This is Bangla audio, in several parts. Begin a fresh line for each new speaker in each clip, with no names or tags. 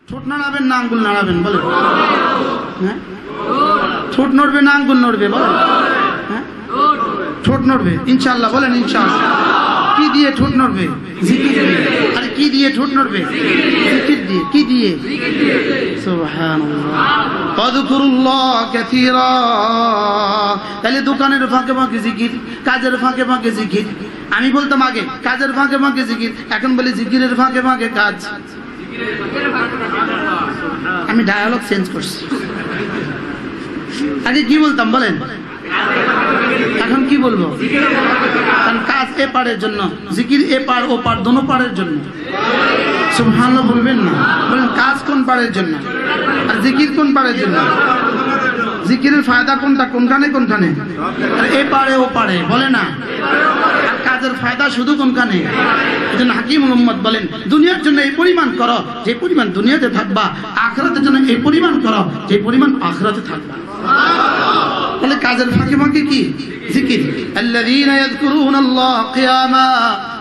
ঠোঁট নাড়াবেন না আঙ্গুল নাড়াবেন বলেন? হ্যাঁ, ঠোঁট নড়বে না আঙ্গুল নড়বে বলেন? হ্যাঁ, ঠোঁট নড়বে ইনশাআল্লাহ বলেন ইনশাআল্লাহ। কি দিয়ে ঠোঁট নড়বে? জিকির দিয়ে। আরে কি দিয়ে ঠোঁট নড়বে? জিকির দিয়ে। কি দিয়ে? সুবহানাল্লাহ। ফাযকুরুল্লাহ কাসীরা। তাহলে দোকানের ফাঁকে ফাঁকে জিকির, কাজের ফাঁকে ফাঁকে জিকির। আমি বলতাম আগে কাজের ফাঁকে ফাঁকে জিকির, এখন বলি জিকিরের ফাঁকে ফাঁকে কাজ। আমি ডায়ালগ চেঞ্জ করছি। আগে কি বলতাম বলেন? এখন কি বলবো? কারণ কাজ এ পারের জন্য, জিকির এ পার ও পার দোনো পারের জন্য। সুবহানাল্লাহ বলবেন না? বলেন কাজ কোন পারের জন্য আর জিকির কোন পারের জন্য? জিকিরের ফায়দা কোনটা? কোনখানে কোনখানে? এ পারে ও পারে বলে না। আর কাজের ফায়দা শুধু কোনখানে? এজন্য হাকিম মুহাম্মদ বলেন দুনিয়ার জন্য এই পরিমাণ করো যে পরিমাণ দুনিয়াতে থাকবা, আখিরাতের জন্য এই পরিমাণ করো যে পরিমাণ আখিরাতে থাকবা। তাহলে কাজের ফাঁকে ফাঁকে কি? জিকির। আল্লাযীনা ইয়াযকুরুনাল্লাহ কিয়ামা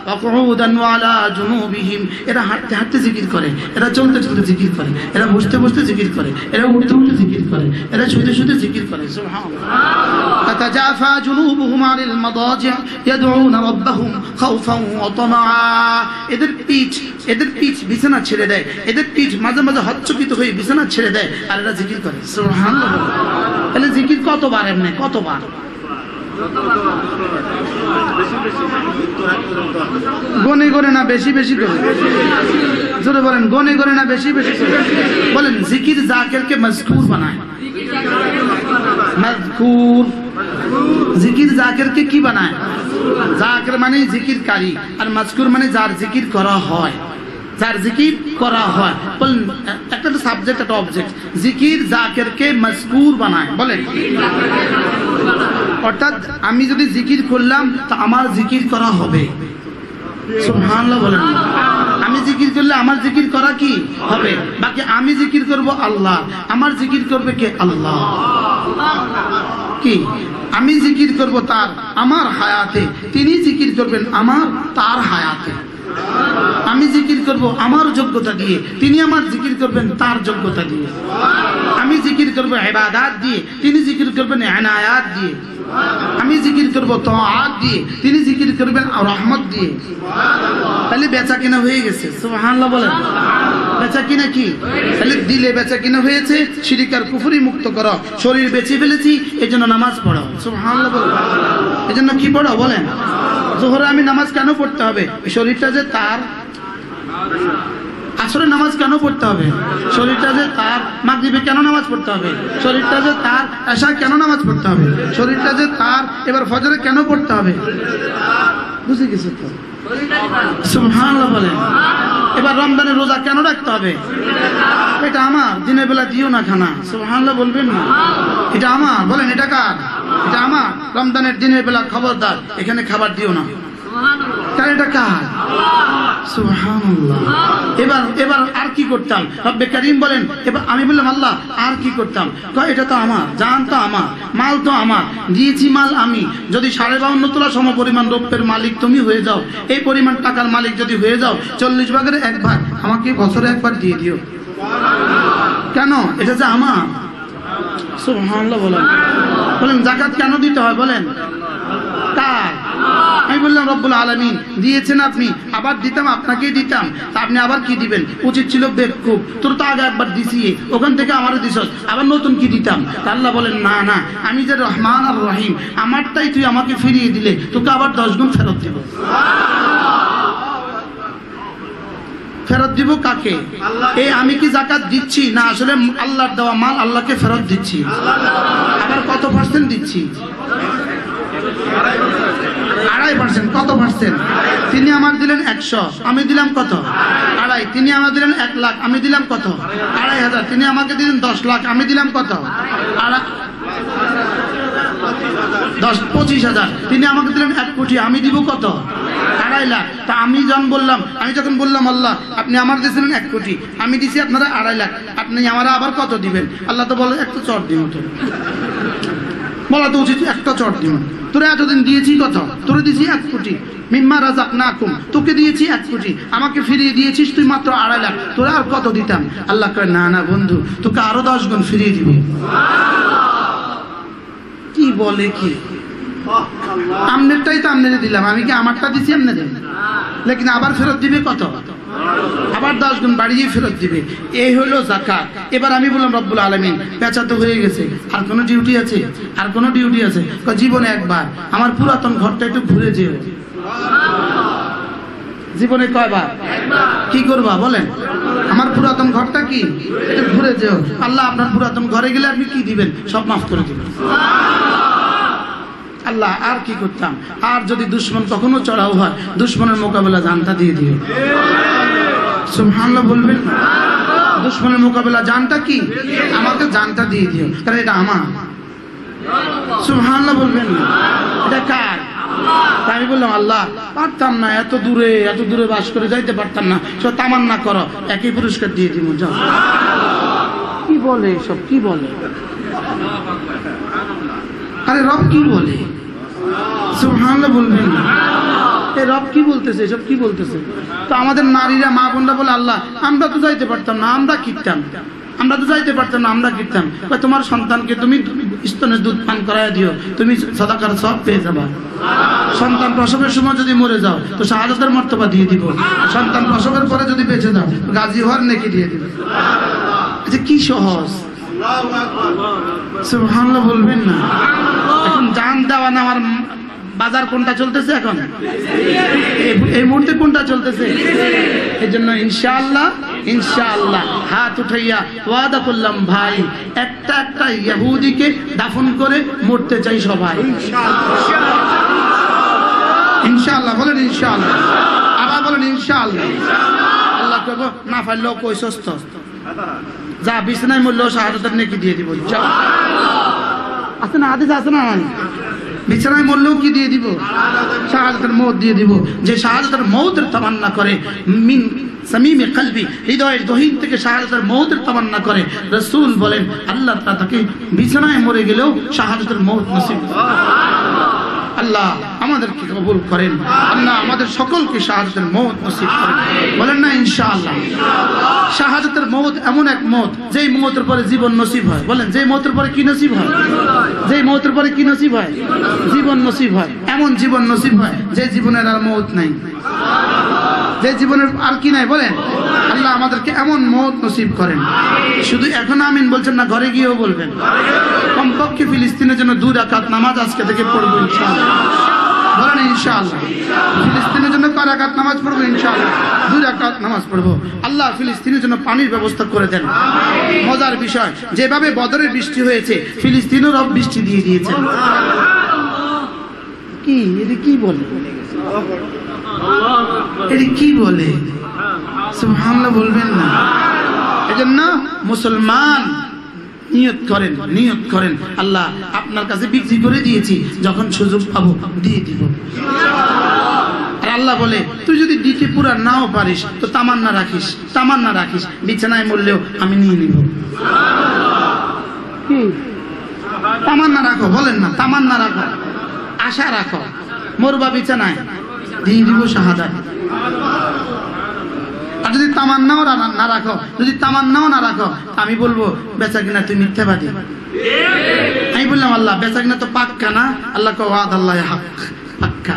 ওয়া কুউদান ওয়া আলা জুনুবিহিম। এরা হাঁটতে হাঁটতে জিকির করে, এরা চলতে চলতে জিকির করে, এরা বসতে বসতে জিকির করে, এরা উঠতে উঠতে জিকির করে, এরা শুতে শুতে জিকির করে। সুবহানাল্লাহ। তাতাজাফা জুনুবুহুম আনিল মাদাজি' ইয়াদউনা রাব্বাহুম খাউফান ওয়া তামাআ। এদের পিঠ বিছানা ছেড়ে দেয়, এদের পিঠ মাঝে মাঝে হচ্চকিত হয়ে বিছানা ছেড়ে দেয়, আর এরা জিকির করে। সুবহানাল্লাহ। তাহলে জিকির কতবার? এমনি কতবার? গনে গনে না বেশি বেশি করে? জোরে বলেন গনে গনে না বেশি বেশি করে? বলেন জিকির জাকিরকে মজকুর বানায়। মজকুর। জিকির জাকিরকে কি বানায়? জাকির মানে জিকিরকারী, আর মজকুর মানে যার জিকির করা হয়, যার জিকির করা হয়। বলেন একটা তো সাবজেক্ট একটা অবজেক্ট। জিকির জাকিরকে মজকুর বানায়। বলেন অর্থাৎ আমি যদি জিকির করলাম তো আমার জিকির করা হবে। সুবহানাল্লাহ বলেন। আমি জিকির করলে আমার জিকির করা কি হবে? বাকি আমি জিকির করব আল্লাহ, আমার জিকির করবে কে? আল্লাহ। কি? আমি জিকির করব তার আমার হায়াতে, তিনি জিকির করবেন আমার তার হায়াতে। আমি জিকির করব আমার যোগ্যতা দিয়ে, তিনি আমার জিকির করবেন তার যোগ্যতা দিয়ে। আমি জিকির করব ইবাদত দিয়ে, তিনি জিকির করবেন ইনায়াত দিয়ে। আমি জিকির করব তাআত দিয়ে, তিনি জিকির করবেন রহমত দিয়ে। তাহলে বেচা কিনা হয়ে গেছে। সুবহানাল্লাহ বলেন। বেচা কিনা কি? তাহলে দিলে বেচা কিনা হয়েছে। শিরক আর কুফরি মুক্ত করো। শরীর বেঁচে ফেলেছি এজন্য নামাজ পড়ো। সুবহানাল্লাহ বলেন। এজন্য কি পড়ো বলেন? যোহরে আমি নামাজ কেন পড়তে হবে? শরীরটা যে তার। আসরে নামাজ কেন পড়তে হবে? শরীরটা যে তার। মাগরিবে কেন নামাজ পড়তে হবে? শরীরটা যে তার। এশা কেন নামাজ পড়তে হবে? শরীরটা যে তার। এবার ফজরে কেন পড়তে হবে? বুঝে গেছে তো? সুবহানাল্লাহ বলেন। এবার রমজানের রোজা কেন রাখতে হবে? এটা আমার। দিনের বেলা দিও না খানা। সুবহানাল্লাহ বলবেন না? এটা আমার। বলেন এটা কার? এটা আমার। রমজানের দিনের বেলা খবরদার এখানে খাবার দিও না। কার? এটা কার? সুবহানাল্লাহ। এবার আর কি করতাম? রব্বে কারীম বলেন এবার আমি বললাম আল্লাহ আর কি করতাম? কয় এটা তো আমার, জান তো আমার, মাল তো আমার, দিয়েছি মাল আমি। যদি 52.5 তোলা সম পরিমাণ রৌপ্যের মালিক তুমি হয়ে যাও, এই পরিমাণ টাকার মালিক যদি হয়ে যাও, 40 ভাগের 1 ভাগ আমাকে বছরে একবার দিয়ে দিও। কেন? এটা যে আমার। সুবহানাল্লাহ বলেন। বলেন যাকাত কেন দিতে হয়? বলেন কার? আমি বললাম রব্বুল আলামিন দিয়েছেন আপনি, আবার দিতাম আপনাকেই দিতাম, তা আপনি আবার কি দিবেন? উচিত ছিল বেকুব, তোর তো আগে একবার দিছি, ওখান থেকে আমারও দিছস, আবার নতুন কি দিতাম? তা আল্লাহ বলেন না না, আমি যে রহমান আর রহিম, আমারটাই তুই আমাকে ফিরিয়ে দিলে তোকে আবার 10 গুণ ফেরত দিব। ফেরত দিব কাকে? এই আমি কি জাকাত দিচ্ছি না আসলে আল্লাহর দেওয়া মাল আল্লাহকে ফেরত দিচ্ছি? আবার কত % দিচ্ছি? 2.5%। কত %? তিনি আমার দিলেন 100, আমি দিলাম কত? 2.5। তিনি আমার দিলেন 1 লাখ, আমি দিলাম কত? 2.500। তিনি আমাকে দিলেন 10 লাখ, আমি দিলাম কত? 25,000। তিনি আমাকে দিলেন 1 কোটি, আমি দিব কত? 2.5 লাখ। তা আমি যখন বললাম আল্লাহ আপনি আমার দিয়েছিলেন 1 কোটি, আমি দিছি আপনারা 2.5 লাখ, আপনি আমার আবার কত দিবেন? আল্লাহ তো বলে একটু চট দিব তো। বলা তো উচিত একটা চট দিব। তোরা এতদিন দিয়েছি কত? তোরা দিয়েছি 1 কোটি। মিম্মা রাযাকনাকুম, তোকে দিয়েছি 1 কোটি, আমাকে ফিরিয়ে দিয়েছিস তুই মাত্র 2.5 লাখ, তোরা আর কত দিতাম? আল্লাহ কয় না না বন্ধু, তোকে আরো 10 গুণ ফিরিয়ে দিব। কি বলে কি? আমনেরটাই তো আমনে দিলাম, আমি কি আমারটা দিছি আমনে দেন, লেকিন আবার ফেরত দিবে কত? আবার 10 গুণ বাড়িয়ে ফেরত দিবে। এই হলো যাকাত। এবার আমি বললাম রব্বুল আলামিন বেচা তো হয়ে গেছে, আর কোনো ডিউটি আছে? আর কোনো ডিউটি আছে? জীবনে একবার আমার পুরাতন ঘরটা একটু ঘুরে যেও। জীবনে কয়বার? কি করবা বলেন? আমার পুরাতন ঘরটা কি একটু ঘুরে যেও। আল্লাহ আপনার পুরাতন ঘরে গেলে আপনি কি দিবেন? সব মাফ করে দিবেন। আল্লাহ আর কি করতাম? আর যদি দুশ্মন কখনো চড়াও হয়, দুশ্মনের মোকাবেলা জানটা দিয়ে দিও। সুবহানাল্লাহ বলবেন। দুশ্মনের মোকাবেলা জানটা কি? আমাকে জানটা দিয়ে দিও, কারণ এটা আমার। সুবহানাল্লাহ বলবেন। এটা কার? আমি বললাম আল্লাহ পারতাম না, এত দূরে বাস করে যাইতে পারতাম না, সব তামান্না করো, একই পুরস্কার দিয়ে দিব। যাও। কি বলে সব? কি বলে? আরে রব কি বলে? সুবহানাল্লাহ বলবেন। এই রব কি বলতেছে? সব কি বলতেছে? তো আমাদের নারীরা মা বোনরা বলে আল্লাহ আমরা তো যাইতে পারতাম না, আমরা কিনতাম, আমরা তো যাইতে পারতাম না, আমরা কিনতাম। তোমার সন্তানকে তুমি স্তনের দুধ পান করায় দিও, তুমি সাদাকার সব পেয়ে যাবা। সন্তান প্রসবের সময় যদি মরে যাও তো শাহাদাতের মর্তবা দিয়ে দিব। সন্তান প্রসবের পরে যদি বেঁচে যাও গাজী হওয়ার নেকি দিয়ে দিব। আচ্ছা কি সহজ! সুবহানাল্লাহ বলবেন না। এখন জান দেওয়া না আমার বাজার কোনটা চলতেছে এখন? এই মুহূর্তে কোনটা চলতেছে? এই জন্য ইনশাআল্লাহ ইনশাআল্লাহ হাত উঠাইয়া ওয়াদা করলাম ভাই, একটা ইহুদিকে দাফন করে মরতে চাই সবাই। ইনশাআল্লাহ বলেন। ইনশাআল্লাহ আবার বলেন ইনশাআল্লাহ। আল্লাহ কইব না পারলেও কই সস্ত যা বিছানায় মরলেও শাহাদাতের নেকি দিয়ে দিব। আছে না হাদিস আছে না? বিছানায় মরলেও কি দিয়ে দিব? শাহাদাতের মওত দিয়ে দিব। যে শাহাদাতের মওতের তামান্না করে, মিন সামিমে কলবি, হৃদয়ের গহীন থেকে শাহাদাতের মওতের তামান্না করে, রাসূল বলেন আল্লাহ তাআলা তাকে বিছানায় মরে গেলেও শাহাদাতের মওত নসিব করেন। আল্লাহ আমাদেরকে কবুল করেন। আল্লাহ আমাদের সকলকে শাহাদাতের মওত নসিব করেন। বলেন না ইনশাআল্লাহ। শাহাদাতের মওত এমন এক মওত যেই মওতের পরে জীবন নসিব হয়। বলেন যেই মওতের পরে কি নসিব হয়? যেই মওতের পরে কি নসিব হয়? জীবন নসিব হয়। এমন জীবন নসিব হয় যে জীবনের আর মওত নাই, যে জীবনের আর কি নাই। বলেন আল্লাহ আমাদেরকে এমন মওত নসিব করেন। শুধু এখন আমিন বলছেন না, ঘরে গিয়েও বলবেন। কমপক্ষে ফিলিস্তিনের জন্য 2 রাকাত নামাজ আজকে থেকে পড়বো ইনশাআল্লাহ। বলেন ইনশাআল্লাহ। ফিলিস্তিনের জন্য কয় রাকাত নামাজ পড়বো? ইনশাআল্লাহ 2 রাকাত নামাজ পড়বো। আল্লাহ ফিলিস্তিনের জন্য পানির ব্যবস্থা করে দেন। মজার বিষয়, যেভাবে বদরের বৃষ্টি হয়েছে ফিলিস্তিনেও রব বৃষ্টি দিয়ে দিয়েছেন। কি এটা কি বলে? এটা কি বলে? সুবহানাল্লাহ বলবেন না। এজন্য মুসলমান নিয়ত করেন আল্লাহ আপনার কাছে বিক্রি করে দিয়েছি, যখন সুযোগ পাবো দিয়ে দিব। আর আল্লাহ বলে তুই যদি দিতে পুরা নাও পারিস তো তামান্না রাখিস, বিছানায় মরলেও আমি নিয়ে নিব। কি তামান্না রাখো? বলেন না তামান্না রাখো, আশা রাখো, মরবা বিছানায় দিয়ে দিব শাহাদাত। আর যদি তামান্নাও না রাখো আমি বলবো বেচা কিনা তুই মিথ্যাবাদী। আমি বললাম আল্লাহ বেচা কিনা তো পাক্কা না? আল্লাহ কয় ওয়াদাল্লাহি হক, পাক্কা।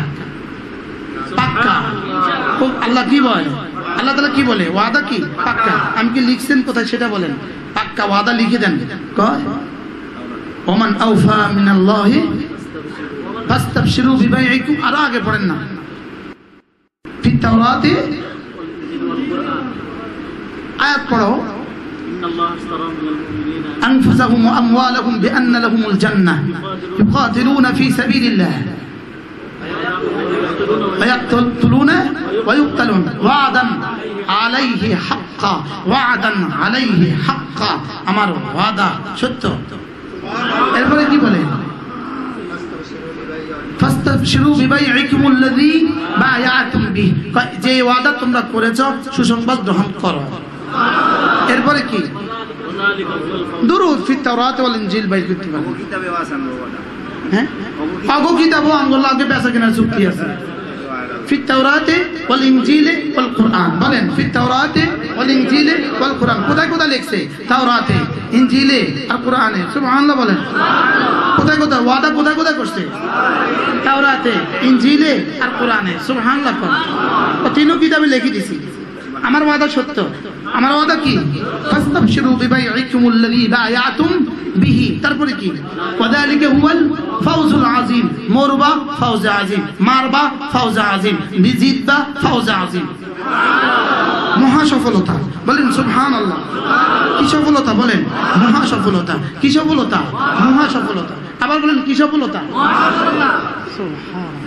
আল্লাহ কি বলে? আল্লাহ তাআলা কি বলে? ওয়াদা কি? পাক্কা। আমি কি লিখছেন কোথায় সেটা বলেন? পাক্কা ওয়াদা লিখে দেন। কয় ওমান আওফা মিনাল্লাহি ফাস্তাবশিরু বিবাইইকুম। আর আগে পড়েন না, ফি তাওরাতি আয়াত পড়ো, أنفسهم وأموالهم بأن لهم الجنة يقاتلون في سبيل الله ويقتلون ويقتلون وعدا عليه حقا আমার ওয়াদা সত্য। এরপরে কি বলে? ফাস্তাবশিরু বিবাইইকুম আল্লাযী বায়াতুম বিহি, যে ওয়াদা তোমরা করেছো সুসংবাদ গ্রহণ করো। এরপরে কি? দুরূদ ফি তাওরাত ওয়াল ইনজিল বাইর করতে পারেন। হ্যাঁ আগো কিতাব আমগুলো আগে বেচা কেনার চুক্তি আছে في التوراة والإنجيل والقرآن বলেন في التوراة والإنجيل والقرآن কোথায় কোথায় লিখছে তাওরাতে ইনজিলে আর কোরআনে সুবহানাল্লাহ বলেন কোথায় কোথায় ওয়াদা কোথায় কোথায় করছে তাওরাতে ইনজিলে আর কোরআনে সুবহানাল্লাহ ও তিনও কিতাবে লিখে দিয়েছি আমার ওয়াদা সত্য আমার ওয়াদা কি ফাস্তাবশিরু বিবাইইকুমুল্লাযী বায়াতুম বিহি তারপরে কি ওয়াদালিকা হুয়াল ফাউজুল আযীম মরবা ফাউজ আযীম মারবা ফাউজ আযীম বিজিতবা ফাউজ আযীম মহা সফলতা বলেন সুবহানাল্লাহ কি সফলতা বলেন মহা সফলতা কি সফলতা মহা সফলতা আবার বলেন কি সফলতা সুবহানাল্লাহ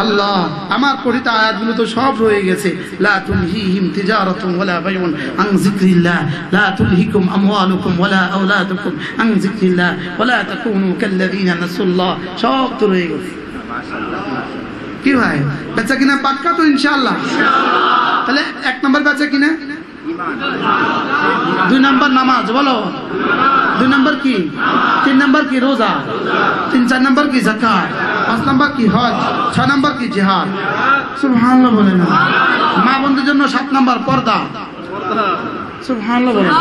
আল্লাহ আমার পড়িত আয়াতগুলো তো সব রয়ে গেছে লা তুলহিহিম তিজারাতুন ওয়ালা বাইউন আন যিকরিল্লাহ লা তুলহিকুম আমওয়ালুকুম ওয়ালা আওলাদুকুম আন যিকরিল্লাহ ওয়ালা তাকুনু কাল্লাযিনা নাসুল্লাহ সব তো রয়ে গেছে কি ভাই বেচা কিনা পাক্কা তো ইনশাআল্লাহ তাহলে এক নাম্বার বেচা কিনা দুই নাম্বার নামাজ বলো দুই নাম্বার কি তিন নাম্বার কি রোজা তিন চার নাম্বার কি যাকাত পাঁচ নাম্বার কি হজ ছয় নাম্বার কি জিহাদ সুবহানাল্লাহ বলেন মা বন্ধুর জন্য সাত নাম্বার পর্দা সুবহানাল্লাহ বলেন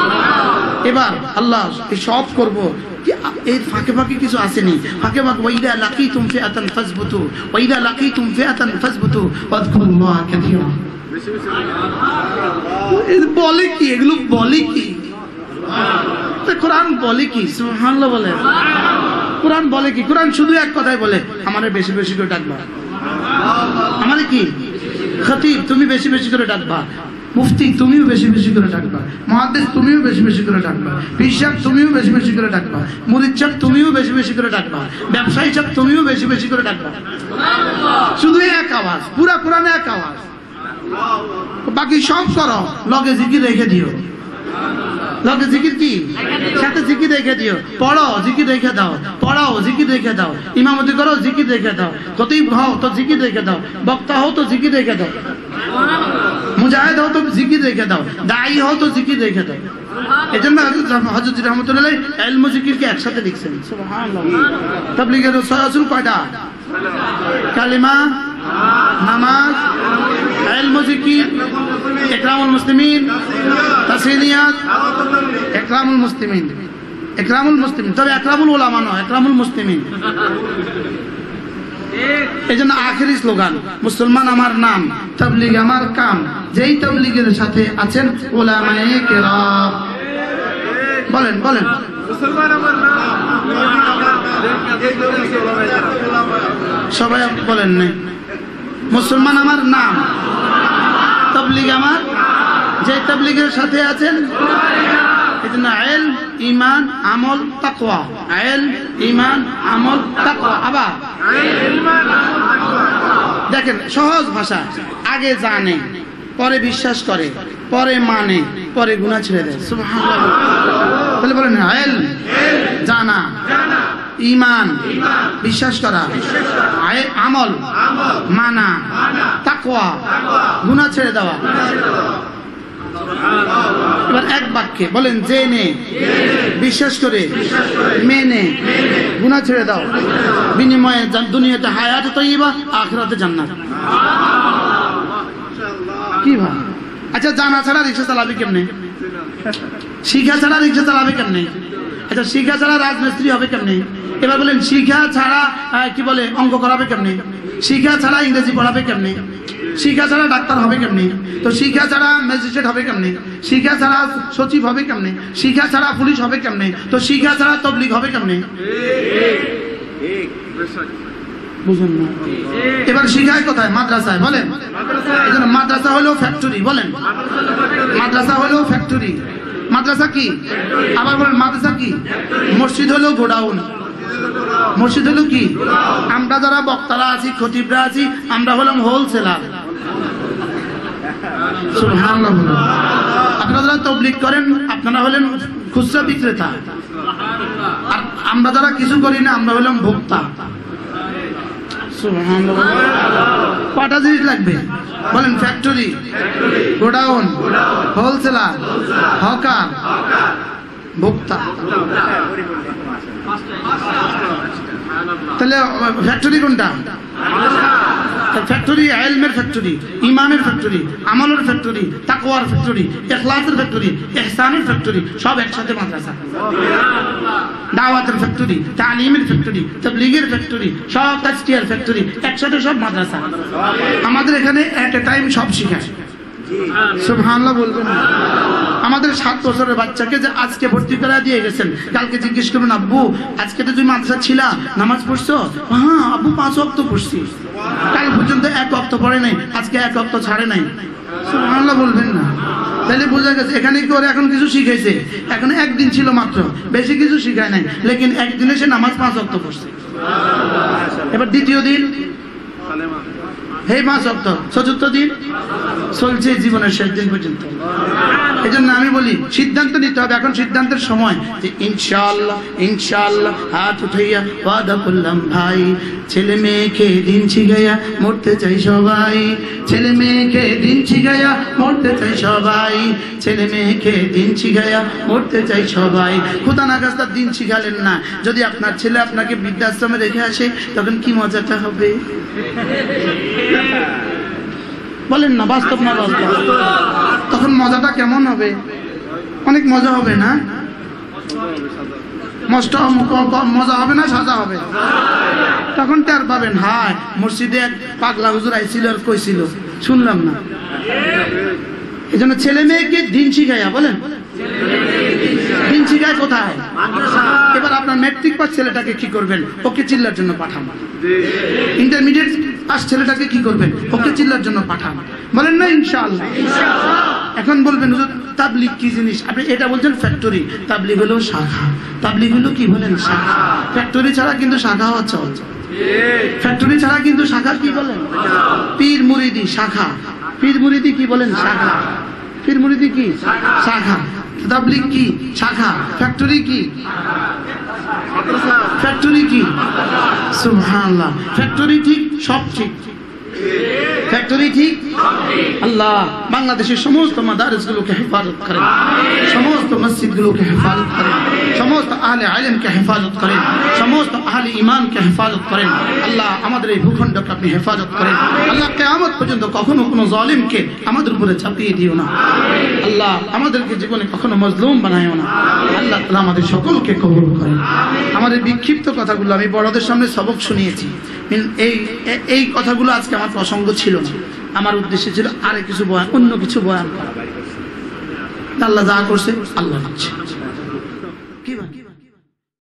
এবার আল্লাহ এই সব করব এর ফাঁকে ফাঁকে কিছু আসেনি ফাঁকে ফাঁকে ওয়াইদা লাকিতুম ফিআতান ফাসবুতু ওয়াইদা লাকিতুম ফিআতান ফাসবুতু ওয়াযকুরুল্লাহ কাসীরা বলে কি এগুলো বলে কি কোরআন বলে কি সুবহানাল্লাহ বলে কোরআন বলে কি কোরআন শুধু এক কথাই বলে আমারে বেশি বেশি করে ডাকবা আমারে কি খতিব তুমি বেশি বেশি করে ডাকবা মুফতি তুমিও বেশি বেশি করে ডাকবা মুহাদ্দিস তুমিও বেশি বেশি করে ডাকবা পীর সাহেব তুমিও বেশি বেশি করে ডাকবা মুরিদ সাহেব তুমিও বেশি বেশি করে ডাকবা ব্যবসায়ী সাহেব তুমিও বেশি বেশি করে ডাকবা শুধু এক আওয়াজ পুরা কোরআনে এক আওয়াজ বাকি সব করো লগে জিকির রেখে দিও লগে জিকির কি সাথে জিকির রেখে দিও পড়ো জিকির রেখে দাও পড়াও জিকির রেখে দাও ইমামতি করো জিকির রেখে দাও খতিব হও তো জিকির রেখে দাও বক্তা হও তো জিকির রেখে দাও মুজাহিদ হও তো জিকির রেখে দাও দায়ী হও তো জিকির রেখে দাও এজন্য হযরত রহমাতুল্লাহ ইলম জিকিরকে একসাথে লিখছেন সুবহানাল্লাহ তাবলীগের রাসূল কয়টা কালিমা নামাজ ইলম জিকির ইকরামুল মুসলিমিন তাসলিয়াত ইকরামুল মুসলিমিন তবে ইকরামুল উলামা নয় ইকরামুল মুসলিমিন এজন্য আখেরি স্লোগান মুসলমান আমার নাম তাবলীগ আমার কাম যেই তাবলীগের সাথে আছেন উলামায়ে কেরাম বলেন বলেন মুসলমান আমার নাম সবাই বলেন না মুসলমান আমার নাম তাবলীগ আমার যে তাবলীগের সাথে আছেন এজন্য ইলম ঈমান আমল তাকওয়া ইলম ঈমান আমল তাকওয়া আবার দেখেন সহজ ভাষা আগে জানে পরে বিশ্বাস করে পরে মানে পরে গুনাহ ছেড়ে দেয় সুবহানাল্লাহ তাহলে বলেন ইলম জানা ঈমান বিশ্বাস করা আমল মানা তাকওয়া গুনাহ ছেড়ে দেওয়া এবার এক বাক্যে বলেন জেনে বিশ্বাস করে মেনে গুনাহ ছেড়ে দাও বিনিময়ে দুনিয়াতে হায়াত তাইয়্যিবা আখিরাতে জান্নাত কি ভাই আচ্ছা জানা ছাড়া রিকশা চালাবে কেমনে শিক্ষা ছাড়া রিকশা চালাবে কেমনে আচ্ছা শিক্ষা ছাড়া রাজমিস্ত্রি হবে কেমনে এবার বলেন শিক্ষা ছাড়া কি বলে অঙ্ক করাবে কেমনে শিক্ষা ছাড়া ইংরেজি পড়াবে কেমনে শিক্ষা ছাড়া ডাক্তার হবে কেমনে তো শিক্ষা ছাড়া ম্যাজিস্ট্রেট হবে কেমনে শিক্ষা ছাড়া সচিব হবে কেমনে শিক্ষা ছাড়া পুলিশ হবে কেমনে তো শিক্ষা ছাড়া তাবলীগ হবে কেমনে বুঝুন না এবার শিক্ষায় কোথায় মাদ্রাসায় বলেন এজন্য মাদ্রাসা হলো ফ্যাক্টরি বলেন মাদ্রাসা হলো ফ্যাক্টরি মাদ্রাসা কি আবার বলেন মাদ্রাসা কি মসজিদ হলো গোডাউন মসজিদ হলো কি আমরা যারা বক্তারা আছি খতিবরা আছি আমরা হলাম হোলসেলার সুবহানাল্লাহ আপনারা যারা তাবলীগ করেন আপনারা হলেন খুচরা বিক্রেতা আর আমরা যারা কিছু করি না আমরা হলাম ভোক্তা সুবহানাল্লাহ কয়টা জিনিস লাগবে বলেন ফ্যাক্টরি গোডাউন হোলসেলার হকার ভোক্তা তাহলে ফ্যাক্টরি কোনটা? ফ্যাক্টরি ইলমের ফ্যাক্টরি, ইমানের ফ্যাক্টরি, আমলের ফ্যাক্টরি, তাকওয়ার ফ্যাক্টরি, ইখলাসের ফ্যাক্টরি, ইহসানের ফ্যাক্টরি, সব একসাথে মাদ্রাসা। দাওয়াতের ফ্যাক্টরি, তালিমের ফ্যাক্টরি, তাবলীগের ফ্যাক্টরি, সব তাজকিয়ার ফ্যাক্টরি, একসাথে সব মাদ্রাসা। আমাদের এখানে এট এ টাইম সব শিখায়। সুবহানাল্লাহ বলবেন না? আমাদের 7 বছরের বাচ্চাকে যে আজকে ভর্তি করা দিয়ে গেছেন, কালকে জিজ্ঞেস করবেন, আব্বু আজকে তো তুমি মাদ্রাসা ছিলা, নামাজ পড়ছো? হ্যাঁ আব্বু 5 ওয়াক্ত পড়ছি। কাল পর্যন্ত 1 ওয়াক্ত পড়ে নাই, আজকে 1 ওয়াক্ত ছাড়ে নাই। সুবহানাল্লাহ বলবেন না? তাহলে বোঝা গেছে এখানে কি ওরা এখন কিছু শিখাইছে? এখন একদিন ছিল মাত্র, বেশি কিছু শিখায় নাই, লেকিন একদিনে সে নামাজ 5 ওয়াক্ত পড়ছে। এবার দ্বিতীয় দিন হে 5 ওয়াক্ত, চতুর্থ দিন চলছে জীবনের শেষ দিন পর্যন্ত। এই জন্য আমি বলি সিদ্ধান্ত নিতে হবে, এখন সিদ্ধান্তের সময় যে ইনশাআল্লাহ ইনশাআল্লাহ হাত উঠাইয়া ওয়াদা করলাম ভাই, ছেলে মেয়েকে দিন শিখাইয়া মরতে চাই সবাই, ছেলে মেয়েকে দিন শিখাইয়া মরতে চাই সবাই, ছেলে মেয়েকে দিন শিখাইয়া মরতে চাই সবাই। খোদা না খাস্তা দিন শিখালেন না, যদি আপনার ছেলে আপনাকে বৃদ্ধাশ্রমে রেখে আসে তখন কি মজাটা হবে? বলেন না, বাস্তব না বাস্তব? তখন মজাটা কেমন হবে? অনেক মজা হবে না? মজা হবে না সাজা হবে? তখন টের পাবেন হায় মসজিদে এক পাগলা হুজুর আইছিল আর কইছিল, শুনলাম না। এই জন্য ছেলে মেয়েকে দিন শিখাইয়া, বলেন দিন শিখায় কোথায়? এবার আপনার ম্যাট্রিক পাস ছেলেটাকে কি করবেন? ওকে চিল্লার জন্য পাঠান। ইন্টারমিডিয়েট পাস ছেলেটাকে কি করবেন? ওকে চিল্লার জন্য পাঠান। বলেন না ইনশাআল্লাহ? এখন বলবেন হুজুর তাবলীগ কি জিনিস? আপনি এটা বলছেন ফ্যাক্টরি, তাবলীগ হলো শাখা। তাবলীগ হলো কি বলেন? শাখা। ফ্যাক্টরি ছাড়া কিন্তু শাখা হওয়া চল, ফ্যাক্টরি ছাড়া কিন্তু শাখা কি বলেন? পীর মুরিদি শাখা। পীর মুরিদি কি বলেন? শাখা। পীর মুরিদি কি? শাখা। তাবলীগ কি? শাখা। ফ্যাক্টরি কি? ফ্যাক্টরি কি? সুবহানাল্লাহ। ফ্যাক্টরি ঠিক, সব ঠিক। ফ্যাক্টরি ঠিক। আল্লাহ বাংলাদেশের সমস্ত মাদারিসগুলোকে হেফাজত করেন, সমস্ত মসজিদগুলোকে হেফাজত করেন, সমস্ত আহলে ইলমকে হেফাজত করেন, সমস্ত আহলে ঈমানকে হেফাজত করেন। আল্লাহ আমাদের এই ভূখণ্ডকে আপনি হেফাজত করেন। আল্লাহ কিয়ামত পর্যন্ত কখনো কোনো জালিমকে আমাদের উপরে চাপিয়ে দিও না। আল্লাহ আমাদেরকে জীবনে কখনো মজলুম বানায়ও না। আল্লাহ তাআলা আমাদের সকলকে কবুল করেন। আমাদের বিক্ষিপ্ত কথাগুলো আমি বড়দের সামনে সবক শুনিয়েছি। এই কথাগুলো আজকে আমার প্রসঙ্গ ছিল না, আমার উদ্দেশ্য ছিল আরে কিছু বয়ান, অন্য কিছু বয়ান করা। আল্লাহ যা করছে আল্লাহ দিচ্ছে।